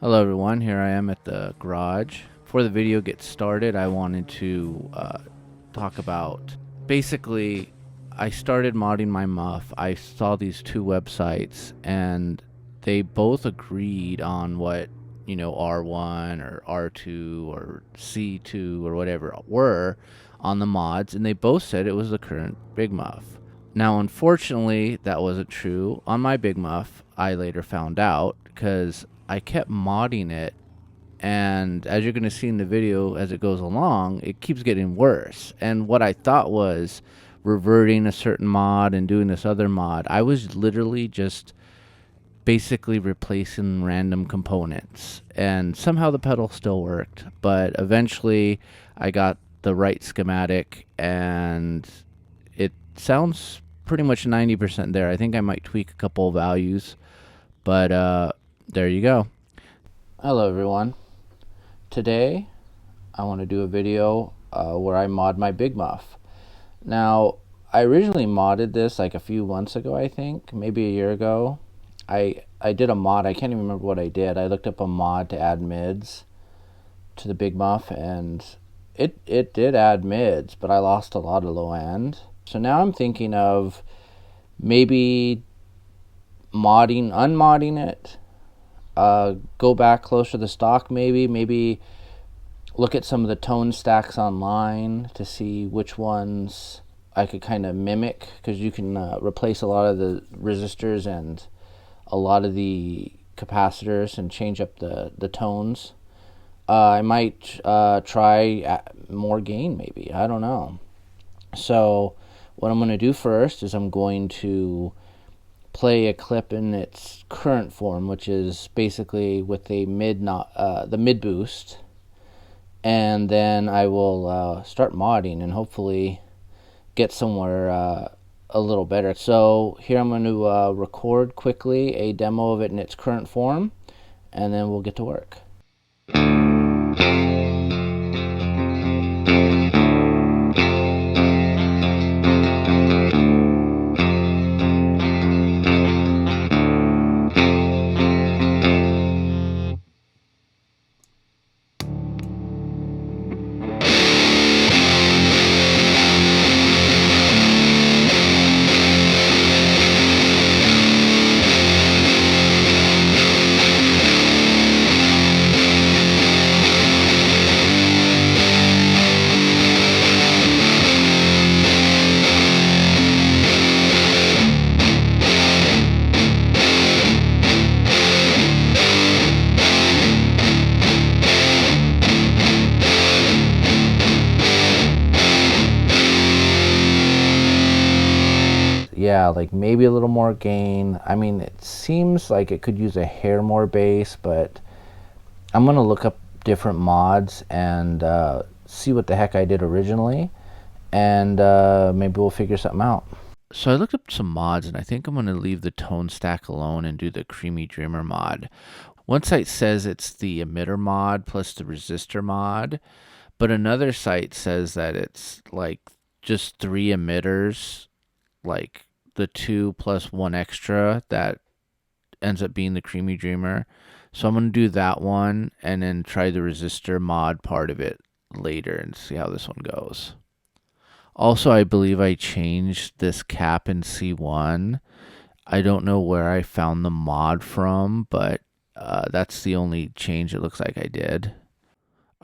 Hello everyone, here I am at the garage. Before the video gets started, I wanted to talk about, basically, I started modding my Muff. I saw these two websites and they both agreed on what, R1 or R2 or C2 or whatever were on the mods, and they both said it was the current Big Muff. Now, unfortunately, that wasn't true. On my Big Muff, I later found out because I kept modding it, and as you're going to see in the video as it goes along, it keeps getting worse. And what I thought was reverting a certain mod and doing this other mod, I was literally just basically replacing random components. And somehow the pedal still worked, but eventually I got the right schematic, and it sounds pretty much 90% there. I think I might tweak a couple of values, but there you go. Hello everyone. Today I want to do a video where I mod my Big Muff. Now, I originally modded this like a few months ago, I think, maybe a year ago. I did a mod. I can't even remember what I did. I looked up a mod to add mids to the Big Muff, and it did add mids, but I lost a lot of low end. So now I'm thinking of maybe unmodding it, go back closer to the stock, maybe look at some of the tone stacks online to see which ones I could kind of mimic, because you can replace a lot of the resistors and a lot of the capacitors and change up the tones. I might try more gain, maybe. I don't know. So what I'm going to do first is I'm going to play a clip in its current form, which is basically with a the mid boost, and then I will start modding and hopefully get somewhere a little better. So here I'm going to record quickly a demo of it in its current form, and then we'll get to work. Yeah, like maybe a little more gain. I mean, it seems like it could use a hair more bass, but I'm going to look up different mods and see what the heck I did originally, and maybe we'll figure something out. So I looked up some mods, and I think I'm going to leave the tone stack alone and do the Creamy Dreamer mod. One site says it's the emitter mod plus the resistor mod, but another site says that it's like just 3 emitters, like the 2 plus 1 extra that ends up being the Creamy Dreamer. So I'm going to do that one and then try the resistor mod part of it later and see how this one goes. Also, I believe I changed this cap in C1. I don't know where I found the mod from, but that's the only change it looks like I did.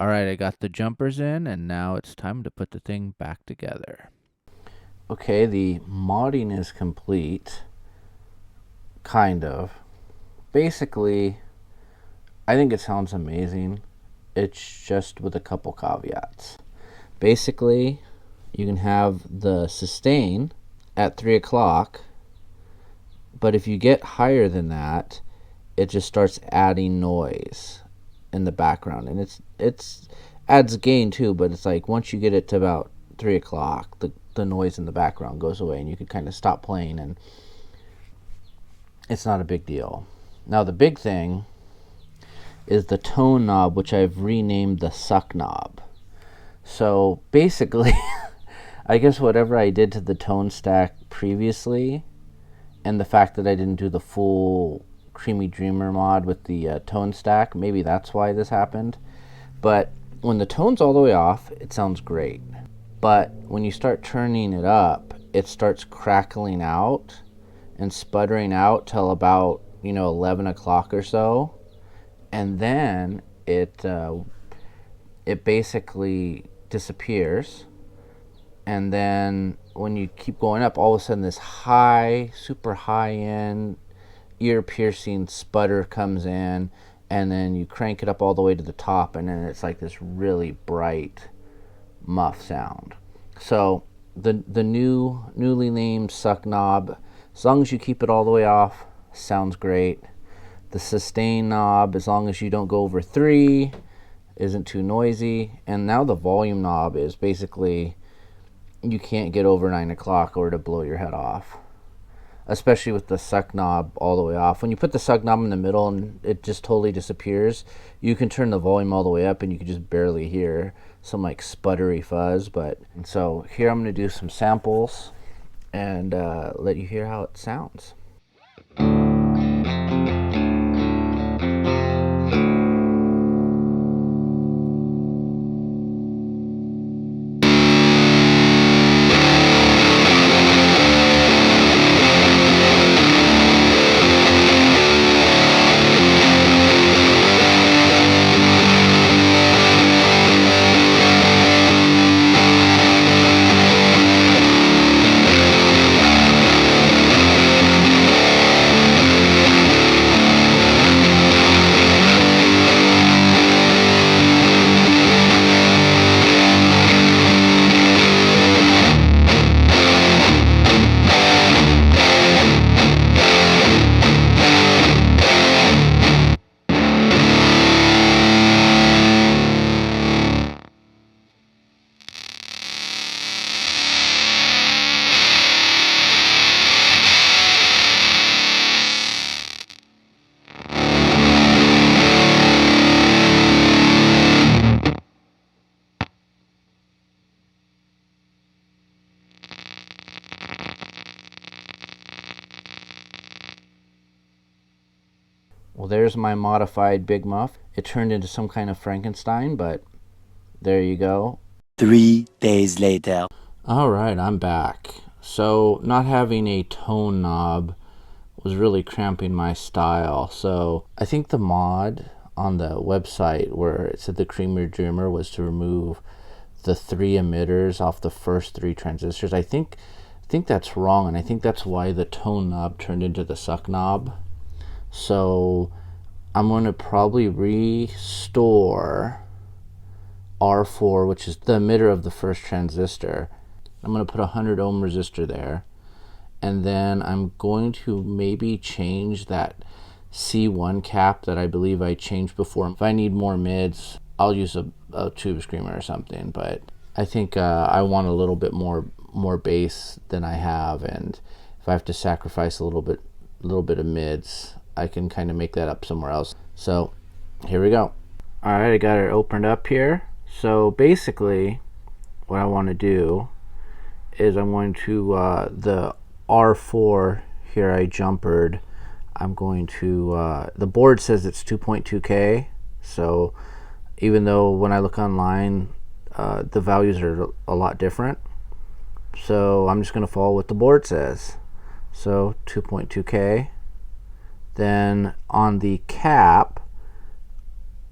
Alright, I got the jumpers in, and now it's time to put the thing back together. Okay, the modding is complete, kind of. Basically, I think it sounds amazing. It's just with a couple caveats. Basically, you can have the sustain at 3 o'clock, but if you get higher than that, it just starts adding noise in the background, and it's adds gain too, but it's like once you get it to about 3 o'clock, the noise in the background goes away and you can kind of stop playing, and it's not a big deal. Now the big thing is the tone knob, which I've renamed the suck knob. So basically I guess whatever I did to the tone stack previously, and the fact that I didn't do the full Creamy Dreamer mod with the tone stack. Maybe that's why this happened. But when the tone's all the way off, it sounds great. But when you start turning it up, it starts crackling out and sputtering out till about 11 o'clock or so, and then it basically disappears. And then when you keep going up, all of a sudden this high, super high end, ear piercing sputter comes in, and then you crank it up all the way to the top, and then it's like this really bright muff sound. So the newly named suck knob, as long as you keep it all the way off, sounds great. The sustain knob, as long as you don't go over 3, isn't too noisy. And now the volume knob is basically, you can't get over 9 o'clock or to blow your head off, especially with the suck knob all the way off. When you put the suck knob in the middle and it just totally disappears, you can turn the volume all the way up and you can just barely hear some like sputtery fuzz. But so here I'm going to do some samples and let you hear how it sounds. Well, there's my modified Big Muff. It turned into some kind of Frankenstein, but there you go. 3 days later. All right, I'm back. So not having a tone knob was really cramping my style. So I think the mod on the website where it said the Creamy Dreamer was to remove the 3 emitters off the first 3 transistors. I think that's wrong, and I think that's why the tone knob turned into the suck knob. So I'm going to probably restore R4, which is the emitter of the first transistor. I'm going to put a 100 ohm resistor there, and then I'm going to maybe change that C1 cap that I believe I changed before. If I need more mids, I'll use a tube screamer or something, but I think I want a little bit more bass than I have, and if I have to sacrifice a little bit of mids, I can kind of make that up somewhere else. So here we go. All right, I got it opened up here. So basically what I want to do is I'm going to the R4 here I jumpered. I'm going to the board says it's 2.2K, so even though when I look online the values are a lot different, so I'm just going to follow what the board says. So 2.2K. Then on the cap,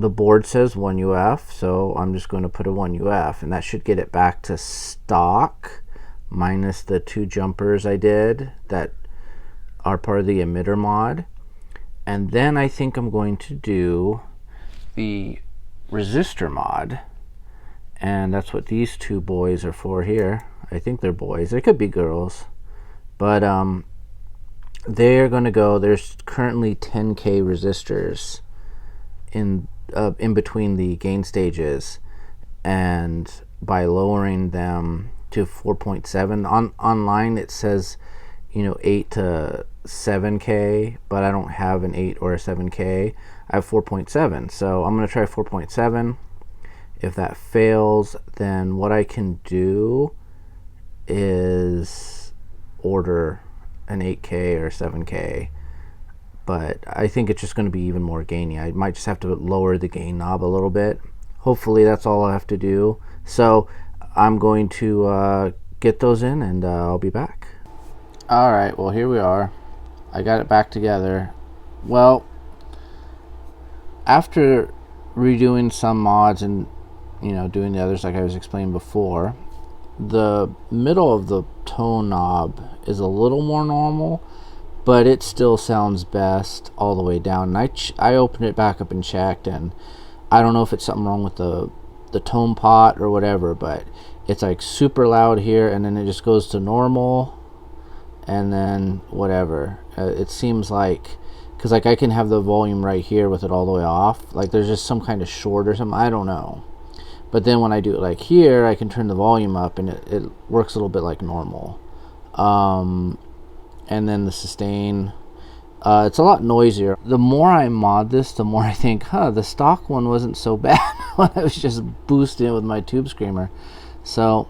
the board says 1 UF, so I'm just going to put a 1 UF, and that should get it back to stock minus the 2 jumpers I did that are part of the emitter mod. And then I think I'm going to do the resistor mod, and that's what these 2 boys are for here. I think they're boys. They could be girls, but they're going to go, there's currently 10K resistors in between the gain stages, and by lowering them to 4.7 online it says 8 to 7K, but I don't have an 8 or a 7K. I have 4.7, so I'm going to try 4.7. If that fails, then what I can do is order an 8K or 7K, but I think it's just going to be even more gainy. I might just have to lower the gain knob a little bit. Hopefully that's all I have to do. So I'm going to get those in, and I'll be back. All right, well, here we are. I got it back together. Well, after redoing some mods and doing the others like I was explaining before, the middle of the tone knob is a little more normal, but it still sounds best all the way down. And I opened it back up and checked, and I don't know if it's something wrong with the tone pot or whatever, but it's like super loud here, and then it just goes to normal, and then whatever. It seems like, because like I can have the volume right here with it all the way off, like there's just some kind of short or something, I don't know. But then when I do it like here, I can turn the volume up, and it works a little bit like normal. And then the sustain, it's a lot noisier. The more I mod this, the more I think, the stock one wasn't so bad when I was just boosting it with my tube screamer. So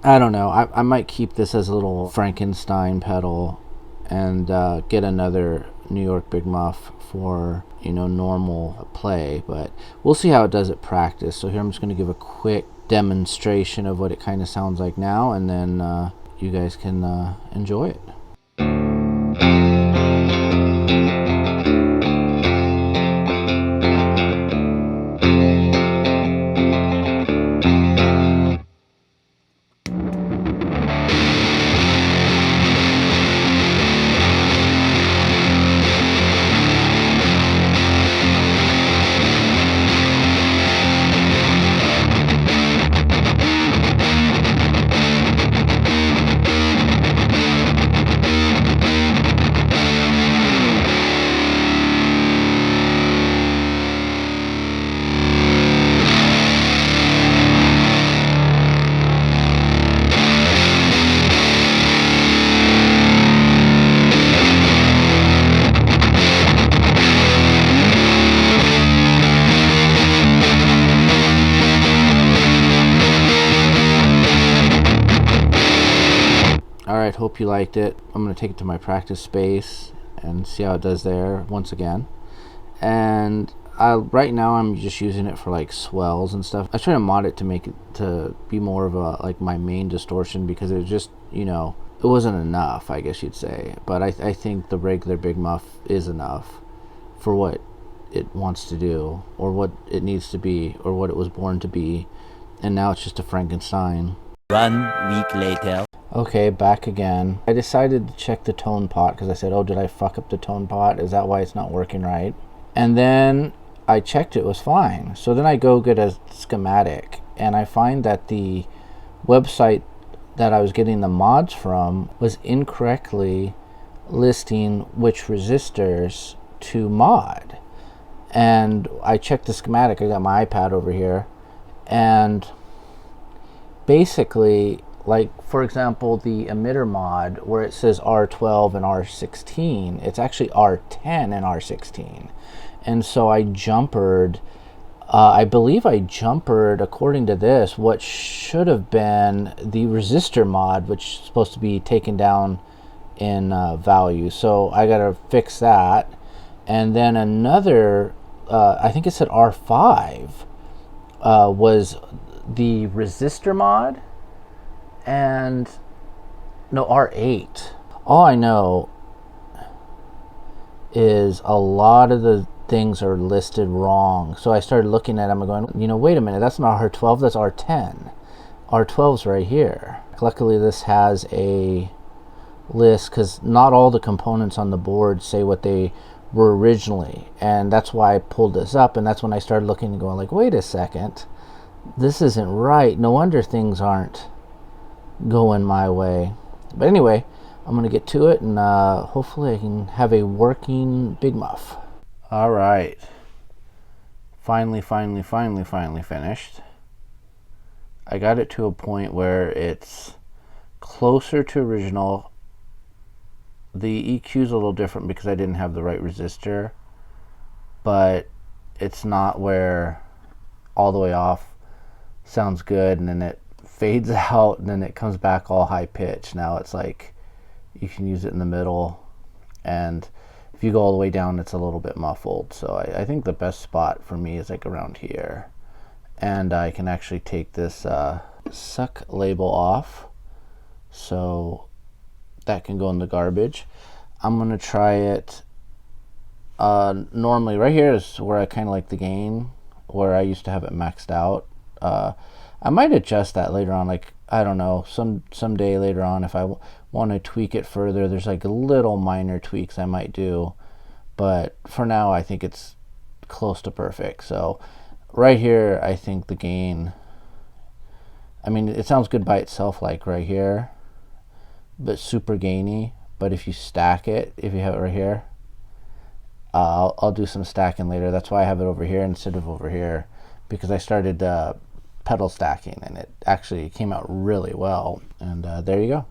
I don't know, I might keep this as a little Frankenstein pedal and get another New York Big Muff for normal play, but we'll see how it does at practice. So here I'm just going to give a quick demonstration of what it kind of sounds like now, and then you guys can enjoy it. Alright, hope you liked it. I'm going to take it to my practice space and see how it does there once again. And right now I'm just using it for like swells and stuff. I try to mod it to make it to be more of a like my main distortion, because it just it wasn't enough, I guess you'd say. But I think the regular Big Muff is enough for what it wants to do, or what it needs to be, or what it was born to be. And now it's just a Frankenstein. 1 week later. Okay, back again. I decided to check the tone pot because I said, oh, did I fuck up the tone pot? Is that why it's not working right? And then I checked, it was fine. So then I go get a schematic, and I find that the website that I was getting the mods from was incorrectly listing which resistors to mod. And I checked the schematic. I got my iPad over here, and basically, like for example, the emitter mod where it says R12 and R16, it's actually R10 and R16. And so I jumpered, I believe I jumpered, according to this, what should have been the resistor mod, which is supposed to be taken down in value. So I gotta fix that. And then another, I think it said R5 was the resistor mod, and no, R8. All I know is a lot of the things are listed wrong. So I started looking at them and going, wait a minute, that's not R12, that's R10. R12's right here. Luckily this has a list, because not all the components on the board say what they were originally, and that's why I pulled this up. And that's when I started looking and going like, wait a second, this isn't right. No wonder things aren't going my way. But anyway, I'm gonna get to it, and hopefully I can have a working Big Muff. All right, finally finished. I got it to a point where it's closer to original. The EQ is a little different because I didn't have the right resistor, but it's not where all the way off sounds good and then it fades out and then it comes back all high pitch. Now it's like you can use it in the middle, and if if you go all the way down, it's a little bit muffled. So I think the best spot for me is like around here. And I can actually take this suck label off, so that can go in the garbage. I'm gonna try it. Normally right here is where I kind of like the gain, where I used to have it maxed out. I might adjust that later on, like I don't know, someday later on if I want to tweak it further. There's like little minor tweaks I might do, but for now I think it's close to perfect. So right here, I think the gain, I mean, it sounds good by itself, like right here, but super gainy. But if you stack it, if you have it right here, I'll do some stacking later. That's why I have it over here instead of over here, because I started pedal stacking and it actually came out really well. And there you go.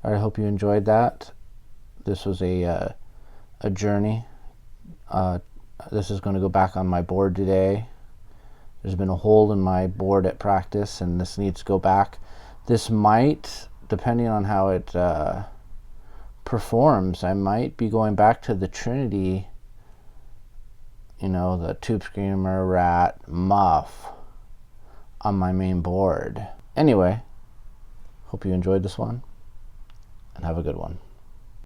I hope you enjoyed that. This was a journey. This is going to go back on my board today. There's been a hole in my board at practice, and this needs to go back. This might, depending on how it performs, I might be going back to the Trinity, you know, the Tube Screamer, Rat, Muff on my main board. Anyway, hope you enjoyed this one, and have a good one.